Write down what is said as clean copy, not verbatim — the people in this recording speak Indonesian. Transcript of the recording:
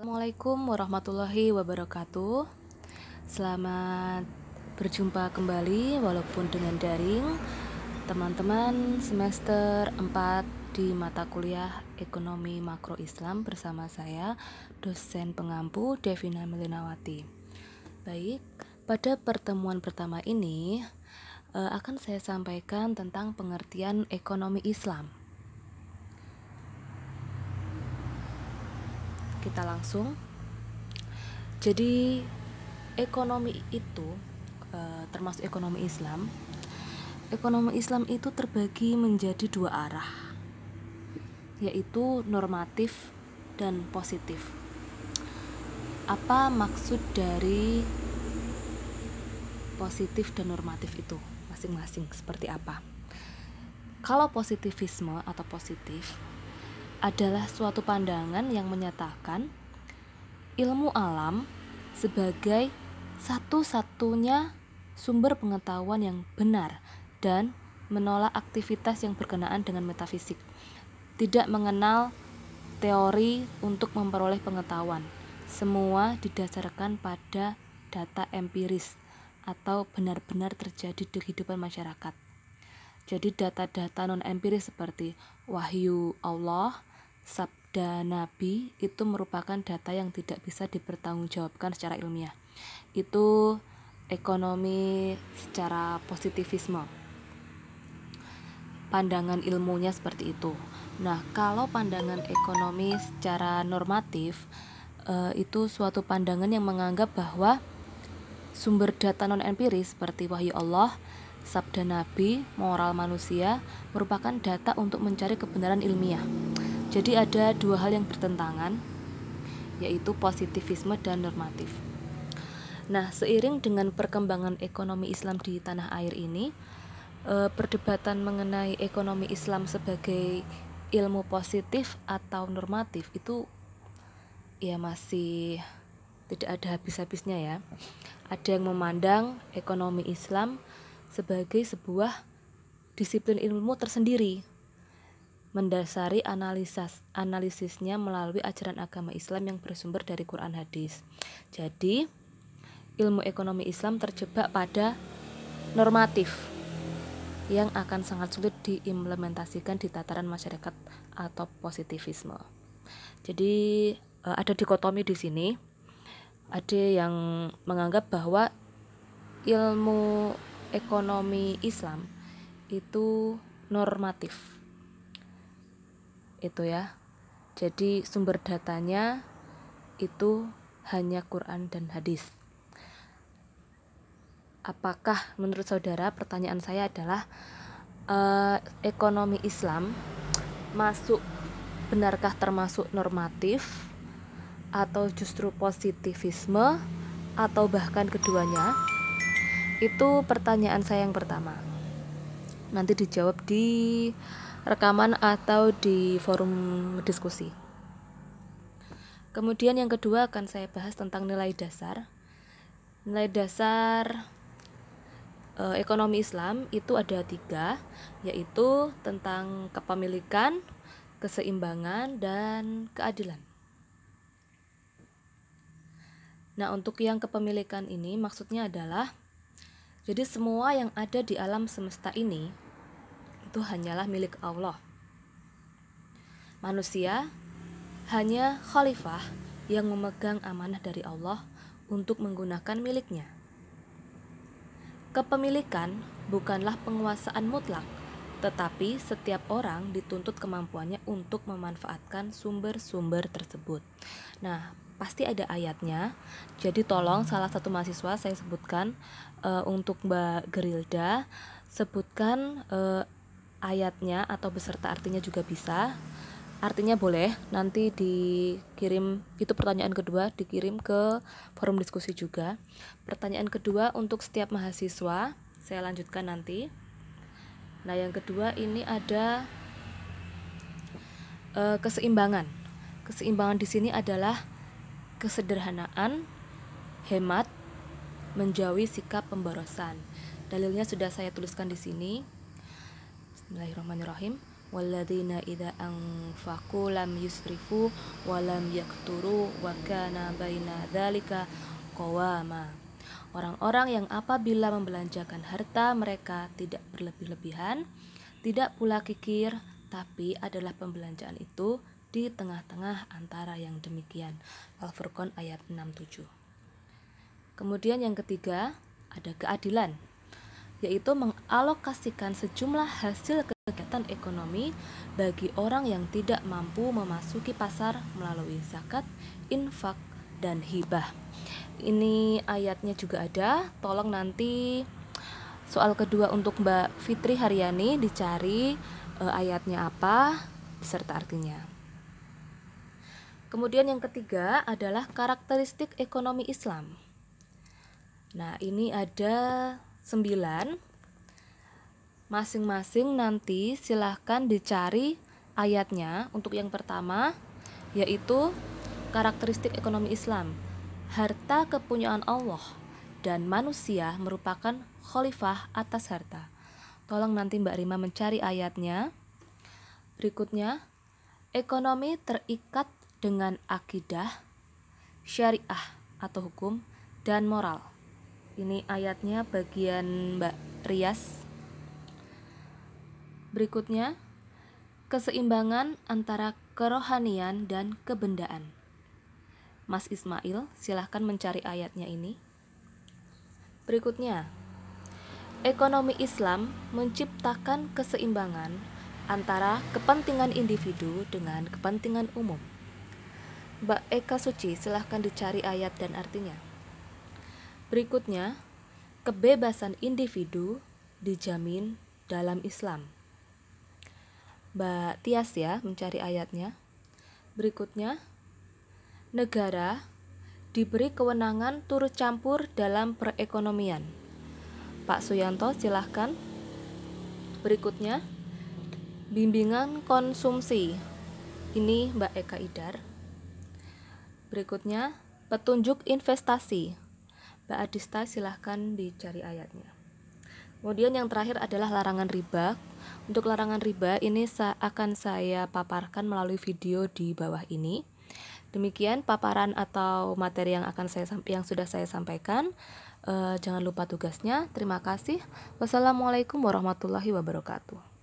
Assalamualaikum warahmatullahi wabarakatuh. Selamat berjumpa kembali walaupun dengan daring, teman-teman semester 4 di mata kuliah Ekonomi Makro Islam bersama saya, dosen pengampu Devina Melinawati. Baik, pada pertemuan pertama ini akan saya sampaikan tentang pengertian ekonomi Islam. Kita langsung. Jadi ekonomi itu termasuk ekonomi Islam. Ekonomi Islam itu terbagi menjadi dua arah, yaitu normatif dan positif. Apa maksud dari positif dan normatif itu masing-masing seperti apa? Kalau positivisme atau positif adalah suatu pandangan yang menyatakan ilmu alam sebagai satu-satunya sumber pengetahuan yang benar dan menolak aktivitas yang berkenaan dengan metafisik. Tidak mengenal teori untuk memperoleh pengetahuan. Semua didasarkan pada data empiris atau benar-benar terjadi di kehidupan masyarakat. Jadi data-data non-empiris seperti wahyu Allah, sabda Nabi itu merupakan data yang tidak bisa dipertanggungjawabkan secara ilmiah. Itu ekonomi secara positivisme. Pandangan ilmunya seperti itu. Nah, kalau pandangan ekonomi secara normatif itu suatu pandangan yang menganggap bahwa sumber data non-empiris seperti wahyu Allah, sabda Nabi, moral manusia merupakan data untuk mencari kebenaran ilmiah. Jadi ada dua hal yang bertentangan, yaitu positivisme dan normatif. Nah, seiring dengan perkembangan ekonomi Islam di tanah air ini, perdebatan mengenai ekonomi Islam sebagai ilmu positif atau normatif itu ya masih tidak ada habis-habisnya ya. Ada yang memandang ekonomi Islam sebagai sebuah disiplin ilmu tersendiri, mendasari analisisnya melalui ajaran agama Islam yang bersumber dari Quran hadis. Jadi, ilmu ekonomi Islam terjebak pada normatif yang akan sangat sulit diimplementasikan di tataran masyarakat atau positivisme. Jadi, ada dikotomi di sini. Ada yang menganggap bahwa ilmu ekonomi Islam itu normatif. Itu ya. Jadi sumber datanya itu hanya Quran dan hadis. Apakah menurut saudara, pertanyaan saya adalah ekonomi Islam benarkah termasuk normatif atau justru positivisme atau bahkan keduanya? Itu pertanyaan saya yang pertama. Nanti dijawab di rekaman atau di forum diskusi. Kemudian yang kedua akan saya bahas tentang nilai dasar. Nilai dasar ekonomi Islam itu ada 3, yaitu tentang kepemilikan, keseimbangan, dan keadilan. Nah, untuk yang kepemilikan ini maksudnya adalah jadi semua yang ada di alam semesta ini itu hanyalah milik Allah. Manusia hanya khalifah yang memegang amanah dari Allah untuk menggunakan miliknya. Kepemilikan bukanlah penguasaan mutlak, tetapi setiap orang dituntut kemampuannya untuk memanfaatkan sumber-sumber tersebut. Nah, pasti ada ayatnya. Jadi tolong salah satu mahasiswa saya sebutkan untuk Mbak Gerilda, sebutkan ayatnya atau beserta artinya juga bisa. Artinya boleh nanti dikirim, itu pertanyaan kedua, dikirim ke forum diskusi juga. Pertanyaan kedua untuk setiap mahasiswa, saya lanjutkan nanti. Nah, yang kedua ini ada keseimbangan. Keseimbangan di sini adalah kesederhanaan, hemat, menjauhi sikap pemborosan. Dalilnya sudah saya tuliskan di sini. Bismillahirrahmanirrahim. walladzina idza anfaqu lam yusrifu wa lam yaqturu wa kana baina dzalika qawama. Orang-orang yang apabila membelanjakan harta mereka tidak berlebih-lebihan, tidak pula kikir, tapi adalah pembelanjaan itu di tengah-tengah antara yang demikian. Al-Furqan ayat 67. Kemudian yang ketiga, ada keadilan, yaitu mengalokasikan sejumlah hasil kegiatan ekonomi bagi orang yang tidak mampu memasuki pasar melalui zakat, infak, dan hibah. Ini ayatnya juga ada. Tolong nanti soal kedua untuk Mbak Fitri Haryani dicari ayatnya apa beserta artinya. Kemudian yang ketiga adalah karakteristik ekonomi Islam. Nah, ini ada 9. Masing-masing nanti silahkan dicari ayatnya. Untuk yang pertama yaitu karakteristik ekonomi Islam. Harta kepunyaan Allah dan manusia merupakan khalifah atas harta. Tolong nanti Mbak Rima mencari ayatnya. Berikutnya, ekonomi terikat dengan akidah, syariah atau hukum, dan moral. Ini ayatnya bagian Mbak Rias. Berikutnya, keseimbangan antara kerohanian dan kebendaan. Mas Ismail, silahkan mencari ayatnya ini. Berikutnya, ekonomi Islam menciptakan keseimbangan antara kepentingan individu dengan kepentingan umum. Mbak Eka Suci, silahkan dicari ayat dan artinya. Berikutnya, kebebasan individu dijamin dalam Islam. Mbak Tias ya, mencari ayatnya. Berikutnya, negara diberi kewenangan turut campur dalam perekonomian. Pak Suyanto, silahkan. Berikutnya, bimbingan konsumsi. Ini Mbak Eka Idar. Berikutnya, petunjuk investasi. Mbak Adista, silahkan dicari ayatnya. Kemudian yang terakhir adalah larangan riba. Untuk larangan riba ini akan saya paparkan melalui video di bawah ini. Demikian paparan atau materi yang sudah saya sampaikan. Jangan lupa tugasnya. Terima kasih. Wassalamualaikum warahmatullahi wabarakatuh.